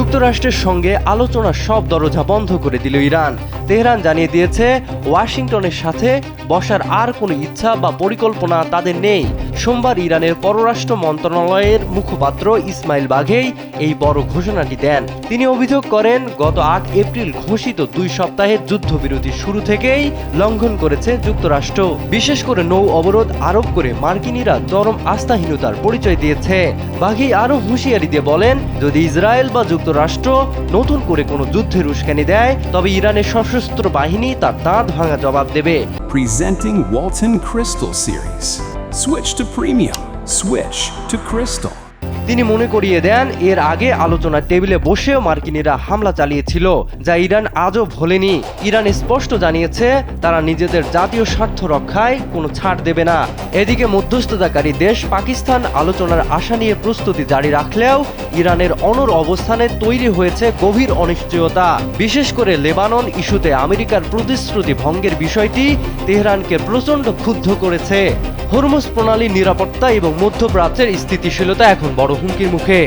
যুক্তরাষ্ট্রের সঙ্গে আলোচনার সব দরজা বন্ধ করে দিল ইরান। তেহরান জানিয়ে দিয়েছে ওয়াশিংটনের সাথে বসার আর কোনো ইচ্ছা বা পরিকল্পনা তাদের নেই। সোমবার ইরানের পররাষ্ট্র মন্ত্রণালয়ের মুখপাত্র ইসমাইল বাঘেই এই বড় ঘোষণাটি দেন। তিনি অভিযোগ করেন, গত ৮ এপ্রিল ঘোষিত ২ সপ্তাহের যুদ্ধবিরতি শুরু থেকেই লঙ্ঘন করেছে যুক্তরাষ্ট্র। বিশেষ করে নৌ অবরোধ আরোপ করে মার্কিনিরা চরম আস্থাহীনতার পরিচয় দিয়েছে। বাঘেই আরও হুঁশিয়ারি দিয়ে বলেন, যদি ইসরায়েল বা যুক্তরাষ্ট্র নতুন করে কোনো যুদ্ধের উস্কানি দেয়, তবে ইরানের সশস্ত্র বাহিনী তার দাঁত ভাঙা জবাব দেবে। Presenting Walton Crystal Series. Switch to premium. Switch to Crystal. তিনি মনে করিয়ে দেন, এর আগে আলোচনার টেবিলে বসেও মার্কিনিরা হামলা চালিয়েছিল, যা ইরান আজও ভোলেনি। ইরান স্পষ্ট জানিয়েছে তারা নিজেদের জাতীয় স্বার্থ রক্ষায় কোনো ছাড় দেবে না। এদিকে মধ্যস্থতাকারী দেশ পাকিস্তান আলোচনার আশা নিয়ে প্রস্তুতি জারি রাখলেও ইরানের অনড় অবস্থানে তৈরি হয়েছে গভীর অনিশ্চয়তা। বিশেষ করে লেবানন ইস্যুতে আমেরিকার প্রতিশ্রুতি ভঙ্গের বিষয়টি তেহরানকে প্রচণ্ড ক্ষুব্ধ করেছে। হরমুজ প্রণালীর নিরাপত্তা এবং মধ্যপ্রাচ্যের স্থিতিশীলতা এখন বড় হুমকির মুখে।